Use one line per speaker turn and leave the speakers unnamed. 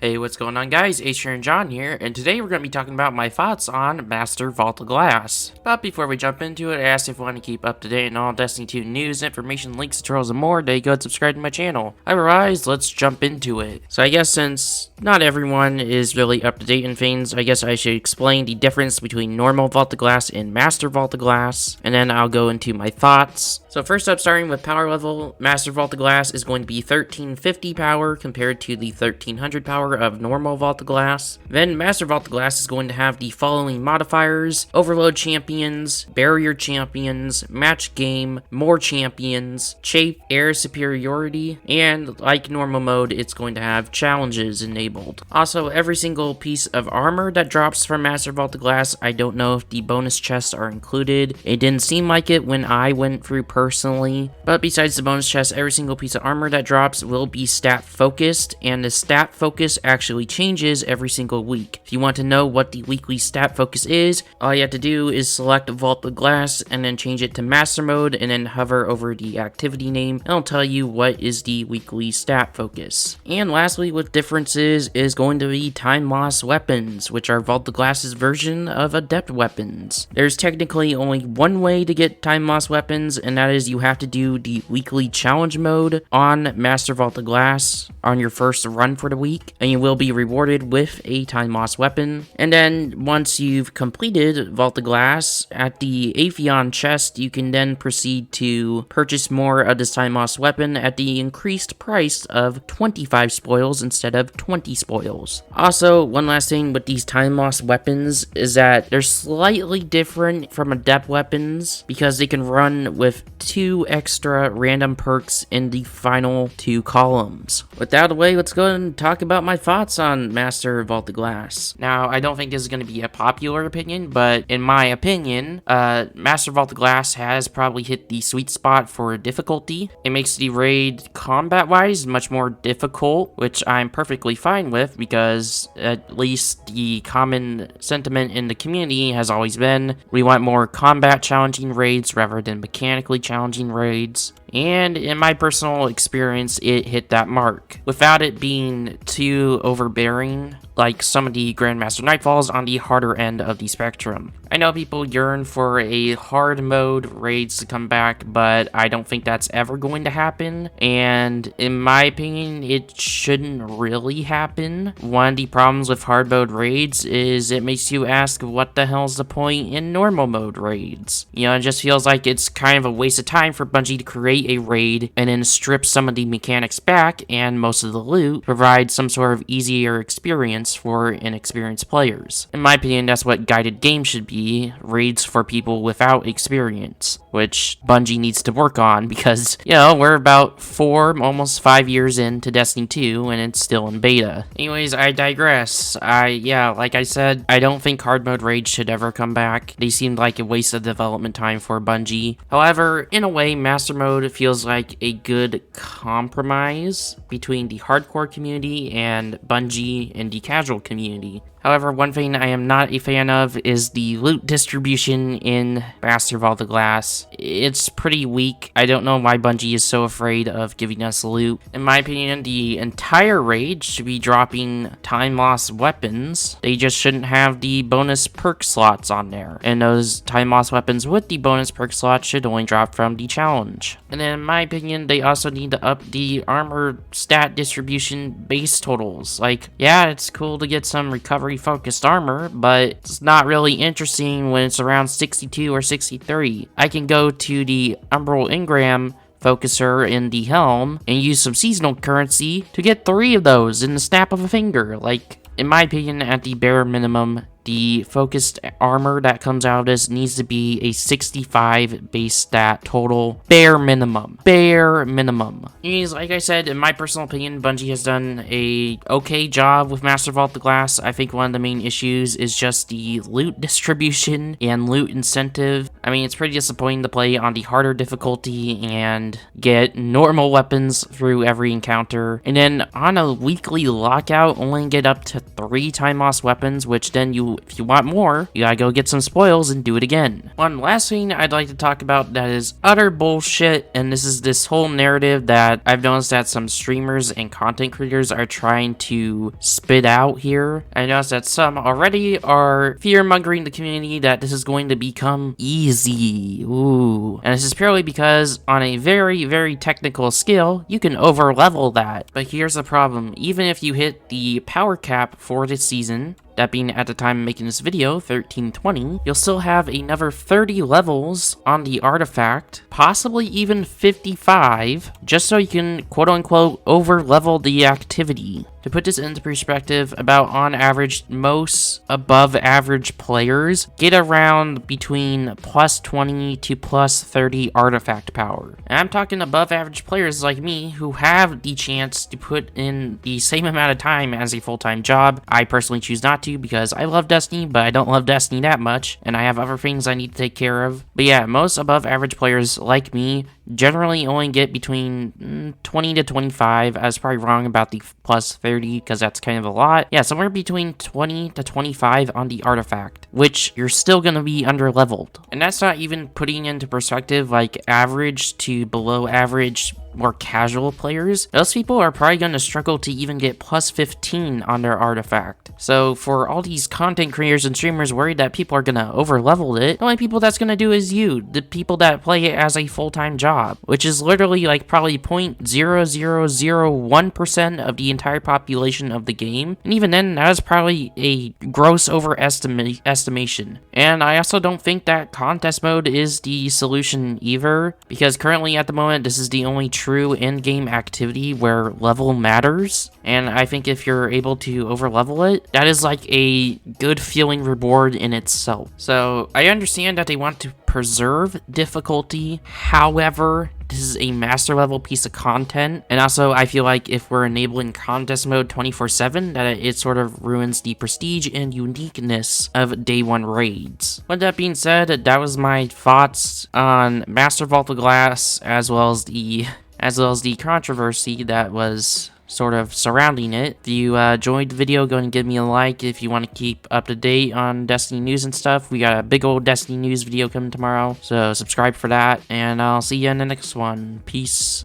Hey, what's going on guys? Acer and John here, and today we're going to be talking about my thoughts on Master Vault of Glass. But before we jump into it, I asked if you want to keep up to date on all Destiny 2 news, information, links, tutorials, and more, then go and subscribe to my channel. Otherwise, let's jump into it. So I guess since not everyone is really up to date in things, I guess I should explain the difference between normal Vault of Glass and Master Vault of Glass, and then I'll go into my thoughts. So first up, starting with power level, Master Vault of Glass is going to be 1350 power compared to the 1300 power of normal Vault of Glass. Then Master Vault of Glass is going to have the following modifiers: Overload Champions, Barrier Champions, Match Game, More Champions, Chafe, Air Superiority, and like normal mode, it's going to have Challenges enabled. Also, every single piece of armor that drops from Master Vault of Glass, I don't know if the bonus chests are included. It didn't seem like it when I went through personally, but besides the bonus chest, every single piece of armor that drops will be stat focused, and the stat focus actually changes every single week. If you want to know what the weekly stat focus is, all you have to do is select Vault of Glass and then change it to Master Mode and then hover over the activity name and it'll tell you what is the weekly stat focus. And lastly, with differences is going to be time loss weapons, which are Vault of Glass's version of adept weapons. There's technically only one way to get time loss weapons, and that is you have to do the weekly challenge mode on Master Vault of Glass on your first run for the week, and you will be rewarded with a time loss weapon. And then once you've completed Vault of Glass, at the Atheon chest, you can then proceed to purchase more of this time loss weapon at the increased price of 25 spoils instead of 20 spoils. Also, one last thing with these time loss weapons is that they're slightly different from adept weapons because they can run with 2 extra random perks in the final 2 columns. With that out of the way, let's go ahead and talk about my thoughts on Master Vault of Glass. Now, I don't think this is going to be a popular opinion, but in my opinion, Master Vault of Glass has probably hit the sweet spot for difficulty. It makes the raid combat-wise much more difficult, which I'm perfectly fine with because at least the common sentiment in the community has always been we want more combat challenging raids rather than mechanically challenging raids. And in my personal experience, it hit that mark, without it being too overbearing like some of the Grandmaster Nightfalls on the harder end of the spectrum. I know people yearn for a hard mode raids to come back, but I don't think that's ever going to happen, and in my opinion, it shouldn't really happen. One of the problems with hard mode raids is it makes you ask what the hell's the point in normal mode raids. You know, it just feels like it's kind of a waste of time for Bungie to create a raid and then strip some of the mechanics back and most of the loot, provide some sort of easier experience for inexperienced players. In my opinion, that's what guided games should be, raids for people without experience, which Bungie needs to work on because, you know, we're about 4, almost 5 years into Destiny 2 and it's still in beta. Anyways, I digress. Like I said, I don't think hard mode raids should ever come back. They seemed like a waste of development time for Bungie. However, in a way, Master Mode feels like a good compromise between the hardcore community and Bungie and the casual community. However, one thing I am not a fan of is the loot distribution in Master Vault of Glass. It's pretty weak. I don't know why Bungie is so afraid of giving us loot. In my opinion, the entire raid should be dropping time loss weapons. They just shouldn't have the bonus perk slots on there. And those time loss weapons with the bonus perk slots should only drop from the challenge. And then in my opinion, they also need to up the armor stat distribution base totals. Like, yeah, it's cool to get some recovery focused armor, but it's not really interesting when it's around 62 or 63. I can go to the Umbral Engram focuser in the helm and use some seasonal currency to get 3 of those in the snap of a finger. Like, in my opinion, at the bare minimum, the focused armor that comes out of this needs to be a 65 base stat total. Bare minimum. Bare minimum. Anyways, like I said, in my personal opinion, Bungie has done a okay job with Master Vault of Glass. I think one of the main issues is just the loot distribution and loot incentive. I mean, it's pretty disappointing to play on the harder difficulty and get normal weapons through every encounter, and then on a weekly lockout only get up to 3 time loss weapons, which then you if you want more, you gotta go get some spoils and do it again. One last thing I'd like to talk about that is utter bullshit, and this is this whole narrative that I've noticed that some streamers and content creators are trying to spit out here. I noticed that some already are fear-mongering the community that this is going to become easy. Ooh. And this is purely because on a very, very technical skill, you can over-level that. But here's the problem. Even if you hit the power cap for this season, that being at the time of making this video, 1320, you'll still have another 30 levels on the artifact, possibly even 55, just so you can quote-unquote over-level the activity. To put this into perspective, about on average, most above average players get around between plus 20 to plus 30 artifact power. And I'm talking above average players like me who have the chance to put in the same amount of time as a full-time job. I personally choose not to because I love Destiny, but I don't love Destiny that much, and I have other things I need to take care of. But yeah, most above average players like me generally only get between 20 to 25. I was probably wrong about the plus 30 because that's kind of a lot. Yeah, somewhere between 20 to 25 on the artifact, which you're still going to be under leveled. And that's not even putting into perspective like average to below average more casual players. Those people are probably going to struggle to even get plus 15 on their artifact. So for all these content creators and streamers worried that people are going to over level it, the only people that's going to do is you, the people that play it as a full-time job, which is literally like probably 0.0001% of the entire population of the game. And even then, that is probably a gross overestimation. And I also don't think that contest mode is the solution either, because currently at the moment, this is the only true in-game activity where level matters, and I think if you're able to over-level it, that is like a good feeling reward in itself. So I understand that they want to preserve difficulty, however, this is a master level piece of content, and also I feel like if we're enabling contest mode 24/7, that it sort of ruins the prestige and uniqueness of day one raids. With that being said, that was my thoughts on Master Vault of Glass, as well as the controversy that was sort of surrounding it. If you enjoyed the video, go and give me a like. If you want to keep up to date on Destiny news and stuff, we got a big old Destiny news video coming tomorrow, so subscribe for that, and I'll see you in the next one. Peace.